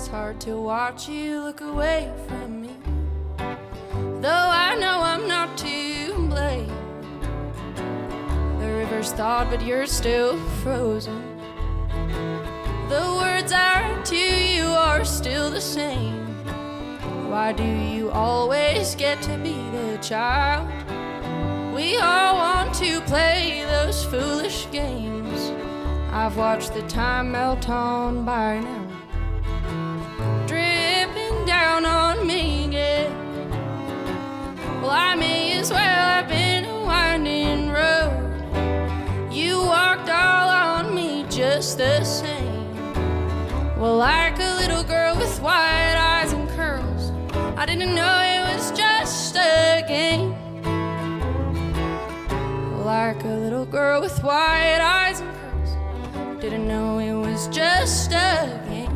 it's hard to watch you look away from me, though I know I'm not to blame. The river's thawed, but you're still frozen. The words I write to you are still the same. Why do you always get to be the child? We all want to play those foolish games. I've watched the time melt on by now, dripping down on me again. Well, I may as well have been a winding road. You walked all on me just the same. Well, like a little girl with white eyes and curls, I didn't know it was just a game. Like a little girl with white eyes and curls, didn't know it was just a game.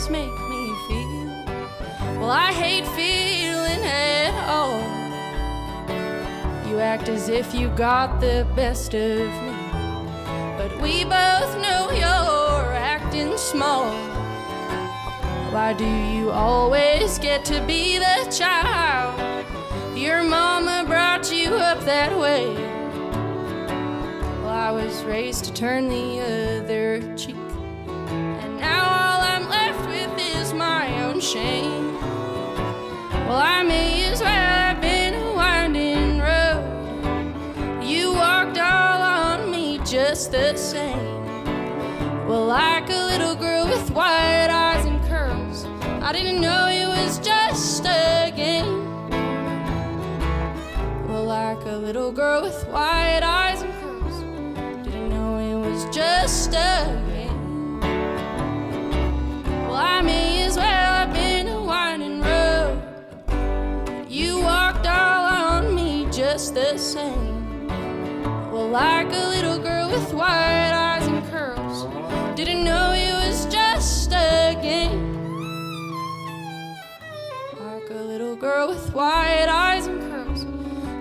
Make me feel. Well, I hate feeling at all. You act as if you got the best of me, but we both know you're acting small. Why do you always get to be the child? Your mama brought you up that way. Well, I was raised to turn the other cheek, and now all I'm left with is my own shame. Well, I may as well have been a winding road. You walked all on me just the same. Well, like a little girl with white eyes and curls, I didn't know it was just a game. Well, like a little girl with white eyes and curls, didn't know it was just a game. Well, I may as well have been a winding road. You walked all on me just the same. Well, like a little girl with white eyes and curls, didn't know it was just a game. Like a little girl with white eyes and curls,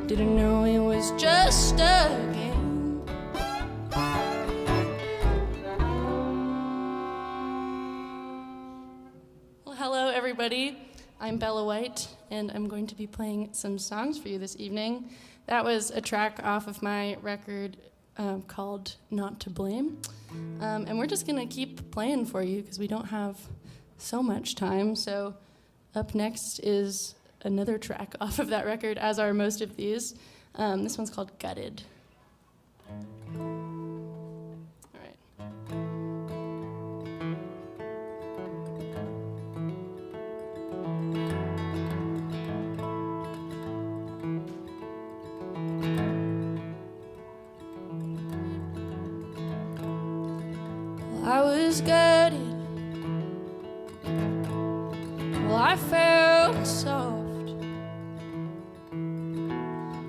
didn't know it was just a game. Well, hello everybody. I'm Bella White, and I'm going to be playing some songs for you this evening. That was a track off of my record called Not to Blame. And we're just going to keep playing for you because we don't have so much time. So up next is another track off of that record, as are most of these. This one's called Gutted. All right. Well, I was gutted. Well, I felt soft.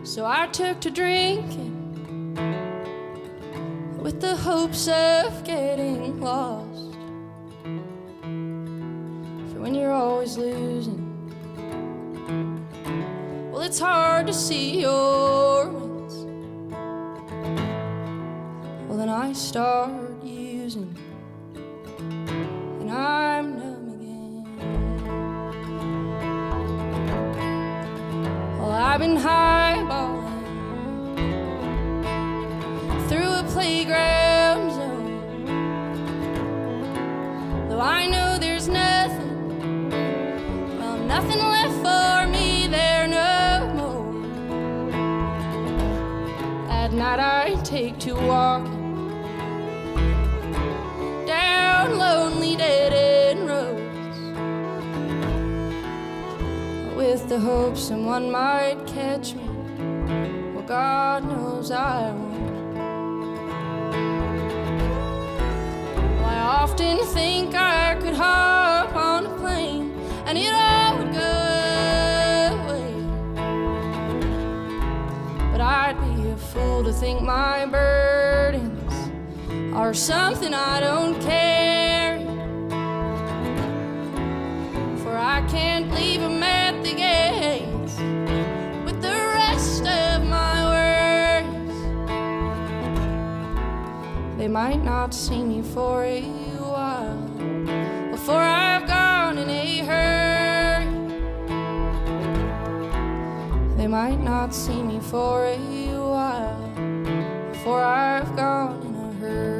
So I took to drinking with the hopes of getting lost. For when you're always losing, well, it's hard to see your wins. Well, then I start using, and I'm numb again. Well, I've been highballing through a playground zone, though I know there's nothing, well, nothing left for me there no more. At night I take to walking down lonely dead-end roads, with the hope someone might catch me, or God knows I won't. Well, I often think I could hop on a plane and it all would go away. But I'd be a fool to think my burdens are something I don't carry. For I can't leave them at the gates with the rest of my worries. They might not see me for a while before I've gone in a hurry. They might not see me for a while before I've gone in a hurry.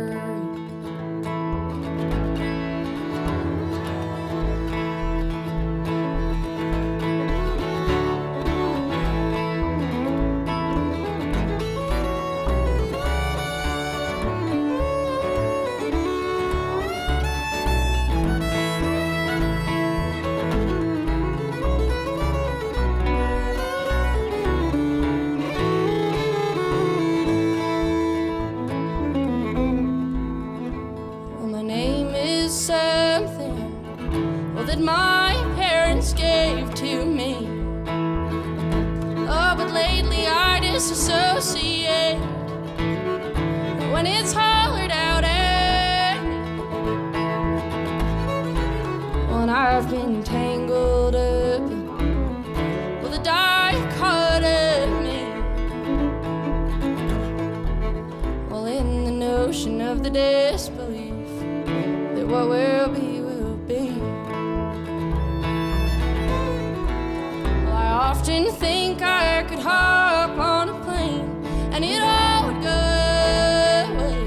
That my parents gave to me. Oh, but lately I disassociate when it's hollered out at me. When I've been tangled up with a die cut at me. Well, in the notion of the disbelief that what will be will be. I often think I could hop on a plane and it all would go away.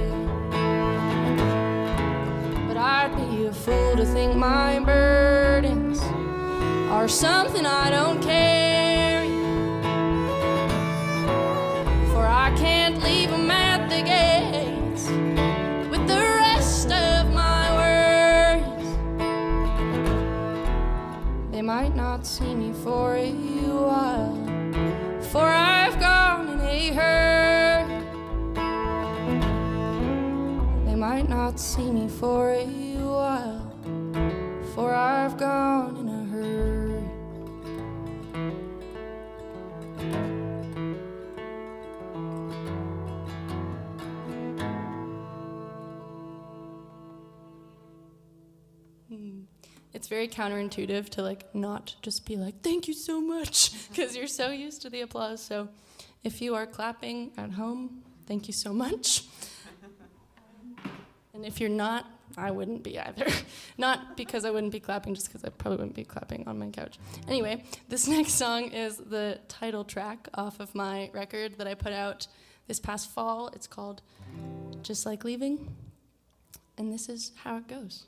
But I'd be a fool to think my burdens are something I don't carry. For I can't leave them at the gates with the rest of my worries. They might not see me for a while before I've gone in a hurry. They might not see me for a while before I've gone in a hurry. It's very counterintuitive to like not just be like, thank you so much, because you're so used to the applause. So if you are clapping at home, thank you so much. And if you're not, I wouldn't be either. Not because I wouldn't be clapping, just because I probably wouldn't be clapping on my couch. Anyway, this next song is the title track off of my record that I put out this past fall. It's called Just Like Leaving. And this is how it goes.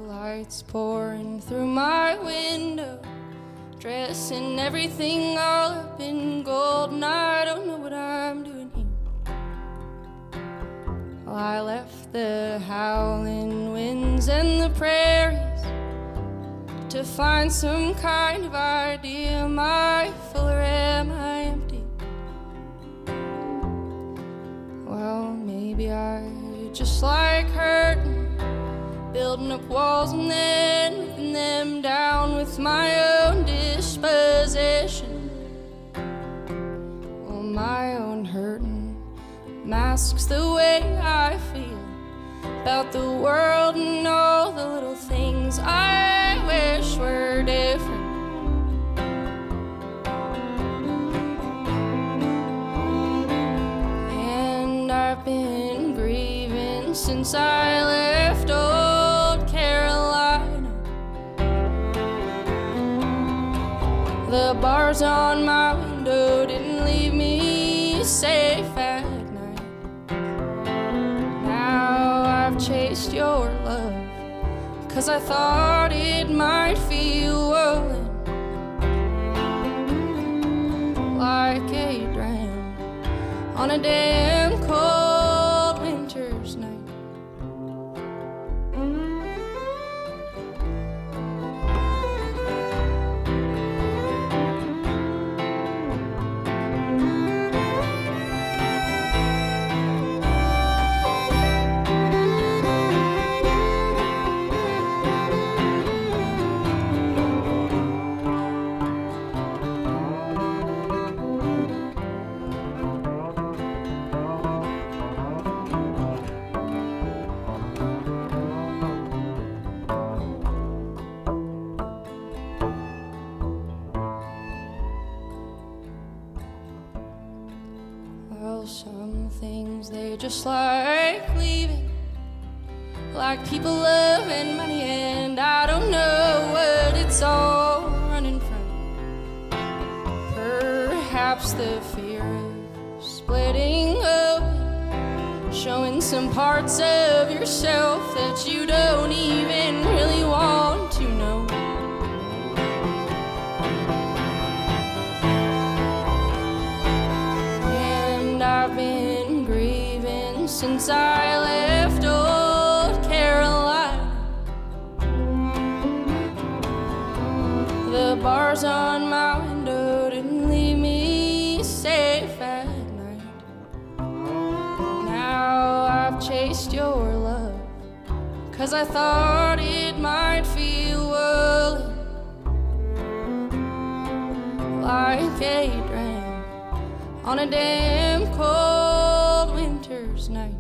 Lights pouring through my window, dressed in everything all up in gold, and I don't know what I'm doing here. Well, I left the howling winds and the prairies to find some kind of idea. Am I full or am I empty? Well, maybe I just like hurting, building up walls and then ripping them down with my own disposition. Well, my own hurting masks the way I feel about the world and all the little things I wish were different. And I've been grieving since I left old Carolina. The bars on my window didn't leave me safe at night. Now I've chased your love, 'cause I thought it might feel woolen like a dram on a damn cold winter's night. Some things they just like leaving, like people loving money, and I don't know what it's all running from. Perhaps the fear of splitting open, showing some parts of yourself that you don't even really want to know. I've been grieving since I left old Carolina. The bars on my window didn't leave me safe at night. Now I've chased your love, 'cause I thought it might feel like a drain on a damn cold winter's night.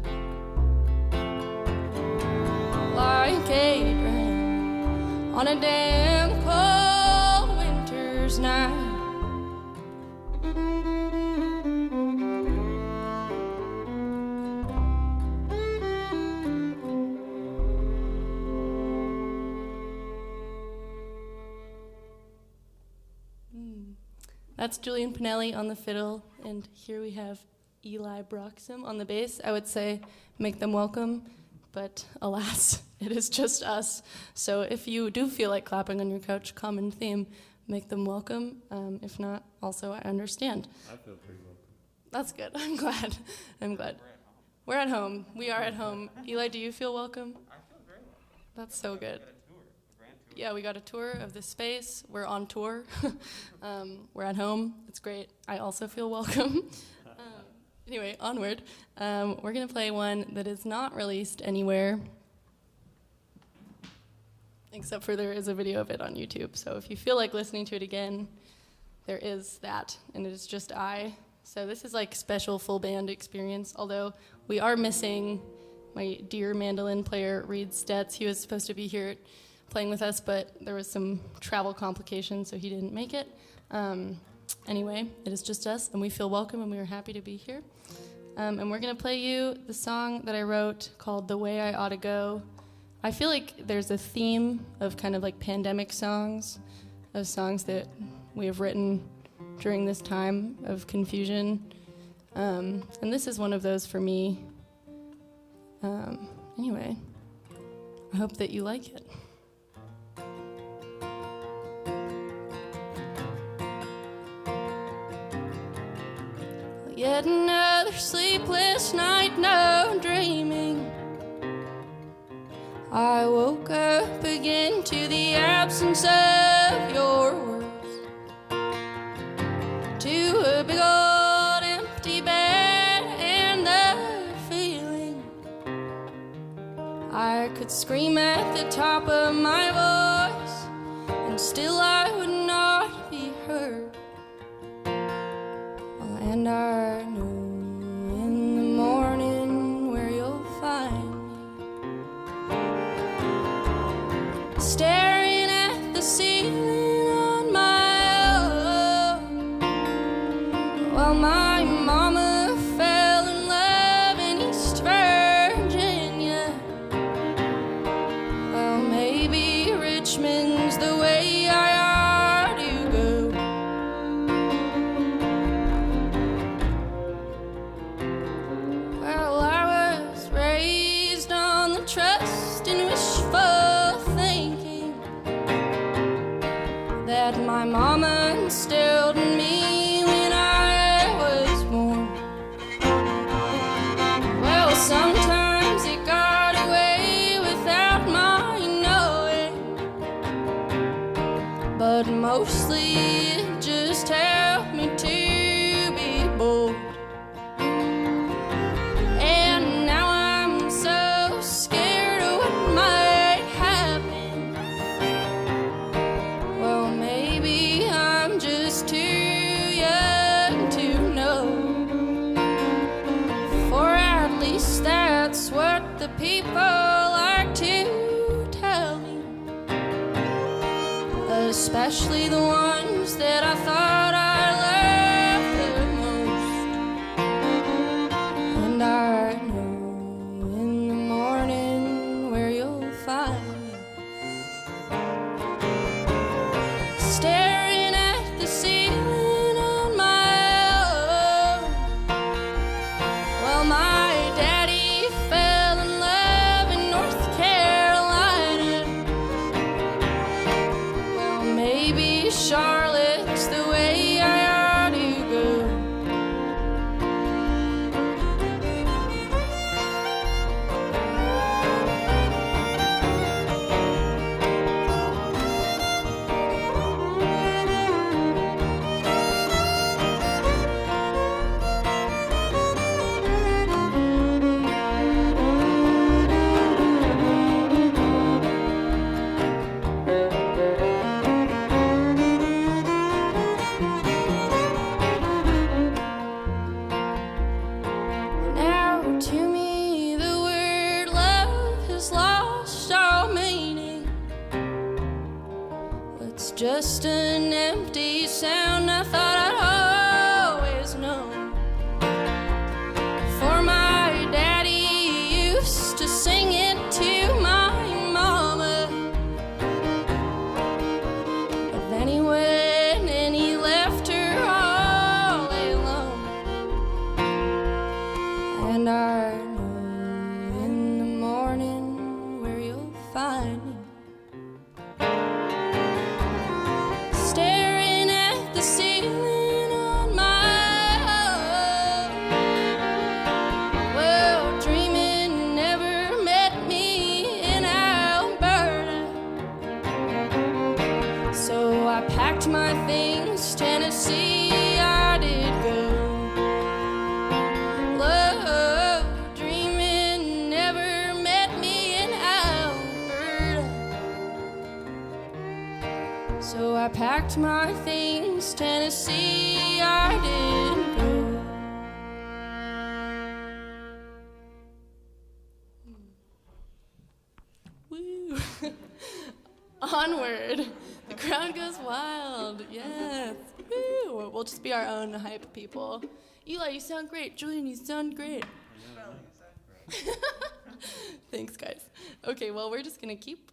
Like a drain on a damn cold winter's night. That's Julian Pinelli on the fiddle, and here we have Eli Broxham on the bass. I would say make them welcome, but alas, it is just us. So if you do feel like clapping on your couch, common theme, make them welcome. If not, also I understand. I feel pretty welcome. That's good. I'm glad. We're at home. We are at home. Eli, do you feel welcome? I feel very welcome. That's so good. Grand tour. Yeah, we got a tour of the space. We're on tour. We're at home. It's great. I also feel welcome. Anyway, onward. We're going to play one that is not released anywhere, except for there is a video of it on YouTube. So if you feel like listening to it again, there is that, and it is just I. So this is like special full band experience, although we are missing my dear mandolin player, Reed Stetz. He was supposed to be here playing with us, but there was some travel complications, so he didn't make it. Anyway, it is just us, and we feel welcome, and we are happy to be here. And we're going to play you the song that I wrote called The Way I Ought to Go. I feel like there's a theme of kind of like pandemic songs, of songs that we have written during this time of confusion. And this is one of those for me. Anyway, I hope that you like it. Yet another sleepless night, no dreaming. I woke up again to the absence of your words, to a big old empty bed and the feeling I could scream at the top of my voice and still I would not be heard. And I know in the morning where you'll find me, staring at the ceiling on my own, while my mama fell in love in East Virginia. Well, maybe Richmond's the way I ought to go. mostly it just helped me to be bold. And now I'm so scared of what might happen. Well, maybe I'm just too young to know. For at least that's what the people like to tell me. Especially the ones that I thought I loved the most. And I know in the morning where you'll find me, staring at the ceiling on my own. Well, my daddy fell in love in North Carolina. Well, maybe Charlotte's the way I ought to go. Now to me the word love has lost all meaning. It's just an empty sound I thought I'd always known. For my daddy used to sing it to my mama, but then he went and he left her all alone. And I know in the morning where you'll find me, staring at the ceiling on my own. Well, dreaming never met me in Alberta. So I packed my things, Tennessee I did go. Love, dreaming never met me in Alberta. So I packed my things, Tennessee I did go. Woo! Onward. The crowd goes wild. Yes. Woo! We'll just be our own hype people. Eli, you sound great. Julian, you sound great. Thanks, guys. Okay, well, we're just gonna keep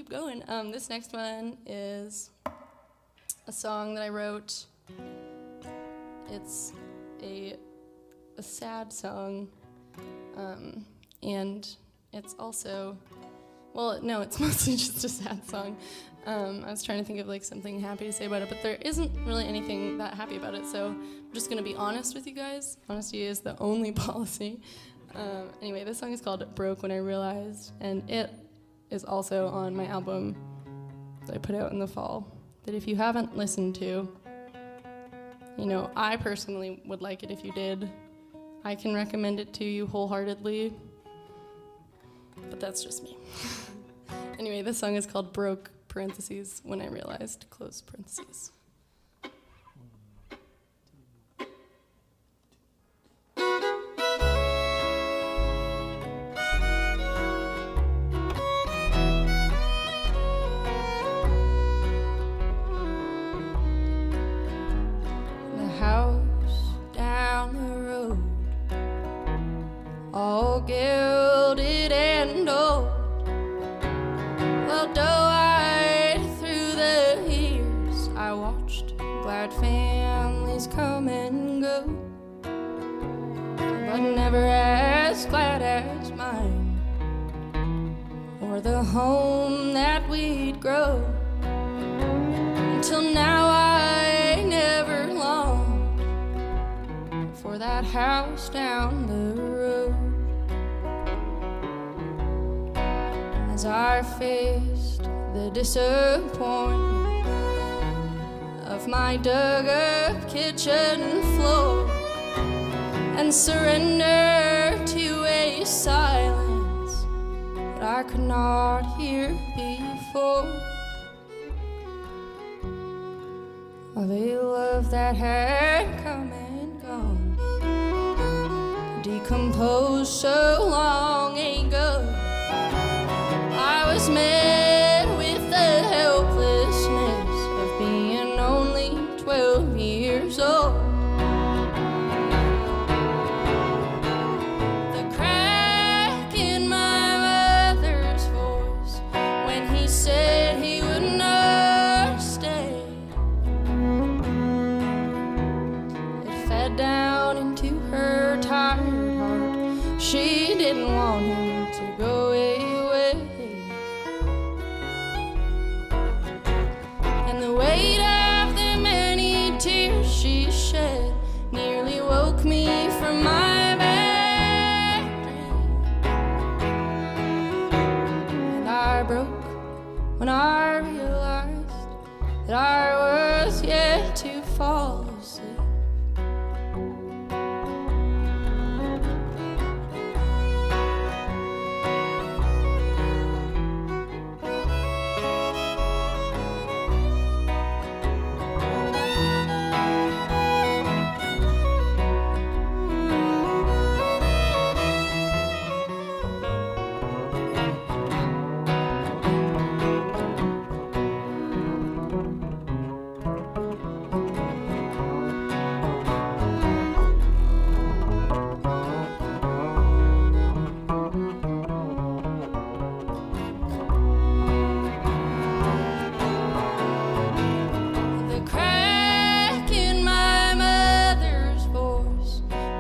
going. This next one is a song that I wrote. It's a sad song, and it's also, well, no, it's mostly just a sad song. I was trying to think of like something happy to say about it, but there isn't really anything that happy about it, so I'm just gonna be honest with you guys. Honesty is the only policy. Anyway, this song is called Broke When I Realized, and it is also on my album that I put out in the fall, that if you haven't listened to, you know, I personally would like it if you did. I can recommend it to you wholeheartedly, but that's just me. Anyway, this song is called Broke, parentheses, When I Realized, close parentheses. The house down the road, all gilded and old, well, doe-eyed through the years, I watched glad families come and go, but never as glad as mine, or the home that we'd grow. Until now I never longed for that house down the road. As I faced the disappointment my dug-up kitchen floor and surrender to a silence that I could not hear before. Of a love that had come and gone, decomposed so long ago. I was met with the helplessness of being only 12 years old. The crack in my mother's voice when he said he would not stay, it fed down into her tired heart. She didn't want him to go away. And the weight of the many tears she shed nearly woke me from my bad dream. And I broke when I realized that I was yet to fall asleep.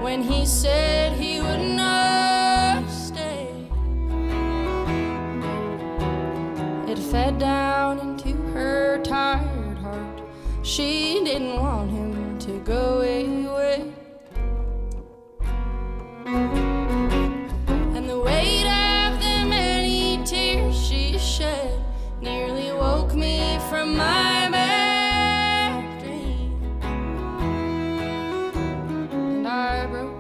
When he said he would not stay, it fed down into her tired heart. She didn't want him to go away. And the weight of the many tears she shed nearly woke me from my bad dream. And I broke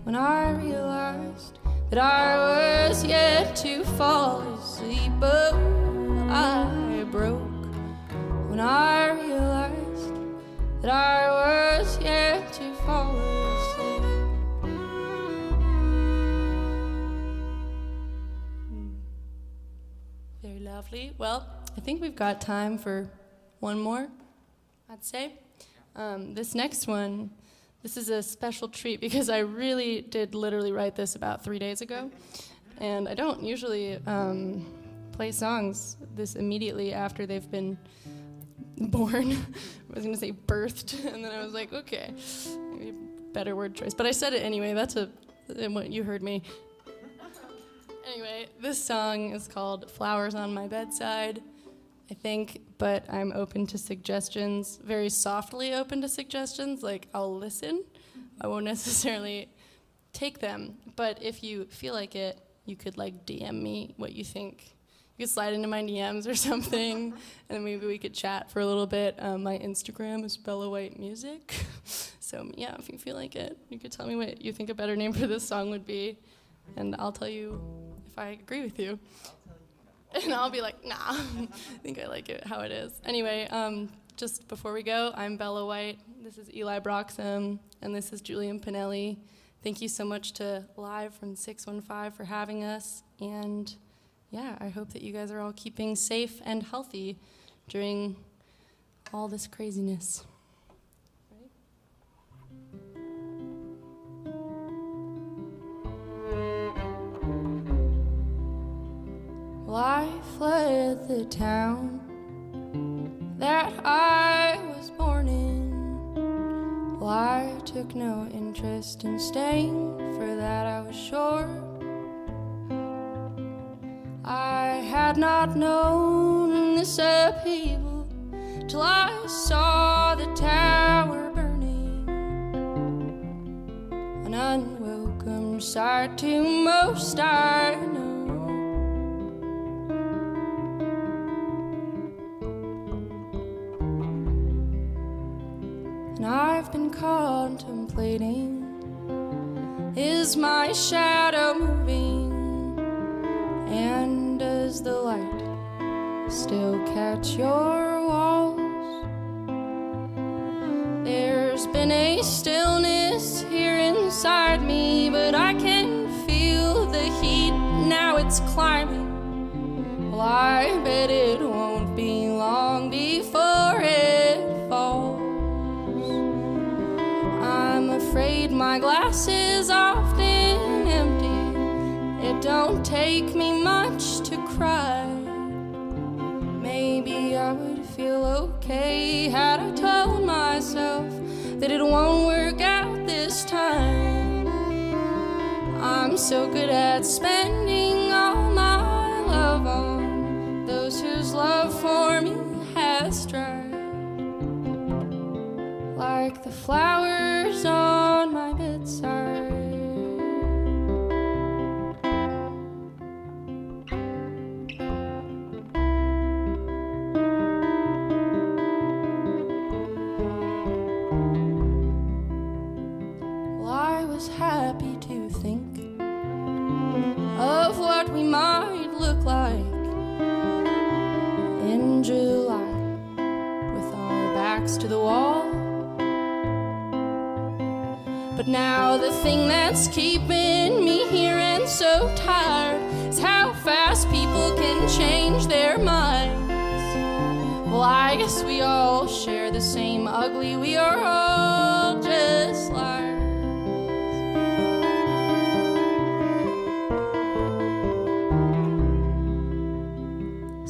when I realized that I was yet to fall asleep. Oh, I broke when I realized that I was yet to fall asleep. Very lovely. Well, I think we've got time for one more, I'd say. This next one, this is a special treat because I really did literally write this about 3 days ago. And I don't usually play songs this immediately after they've been born. I was going to say birthed, and then I was like, okay, maybe better word choice. But I said it anyway. That's what you heard me. Anyway, this song is called Flowers on My Bedside, I think, but I'm open to suggestions, very softly open to suggestions. Like, I'll listen. I won't necessarily take them. But if you feel like it, you could, like, DM me what you think. You could slide into my DMs or something, and then maybe we could chat for a little bit. My Instagram is Bella White Music. So, yeah, if you feel like it, you could tell me what you think a better name for this song would be, and I'll tell you if I agree with you. And I'll be like, nah, I think I like it how it is. Anyway, just before we go, I'm Bella White. This is Eli Broxham, and this is Julian Pinelli. Thank you so much to Live from 615 for having us. And yeah, I hope that you guys are all keeping safe and healthy during all this craziness. Well, I fled the town that I was born in. Well, I took no interest in staying, for that I was sure. I had not known this upheaval till I saw the tower burning, an unwelcome sight to most I know. I've been contemplating, is my shadow moving? And does the light still catch your walls? There's been a stillness here inside me, but I can feel the heat, now it's climbing. Well, I bet it won't be long before it falls. I'm afraid my glass is often empty. It don't take me much to cry. Maybe I would feel okay had I told myself that it won't work out this time. I'm so good at spending all my love on those whose love for me has dried, like the flowers on my bedside. Well, I was happy to think of what we might look like in July, with our backs to the wall. But now the thing that's keeping me here and so tired is how fast people can change their minds. Well, I guess we all share the same ugly, we are all just liars.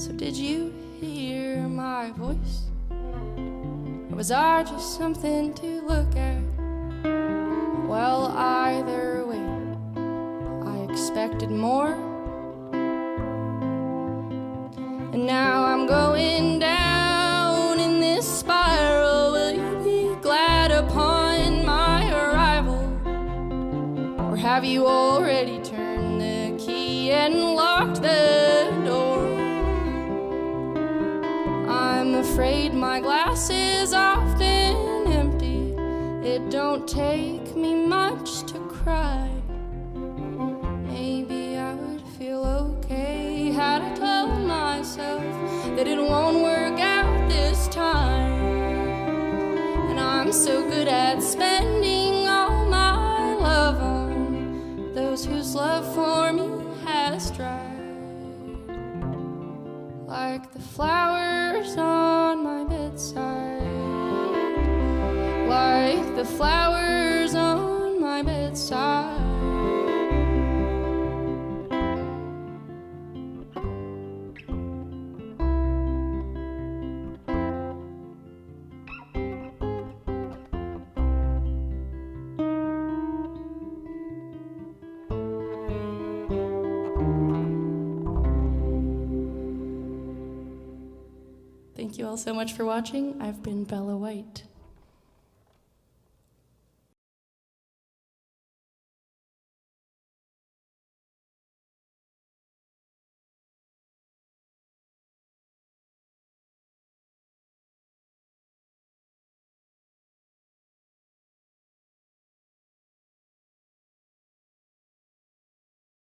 So did you hear my voice? Or was I just something to look at? Well, either way, I expected more. And now I'm going down in this spiral. Will you be glad upon my arrival? Or have you already turned the key and locked the door? I'm afraid my glass is often empty. It don't take me much to cry. Maybe I would feel okay had I told myself that it won't work out this time. And I'm so good at spending all my love on those whose love for me has dried, like the flowers on my bedside, like the flowers on my bedside. Thank you all so much for watching. I've been Bella White.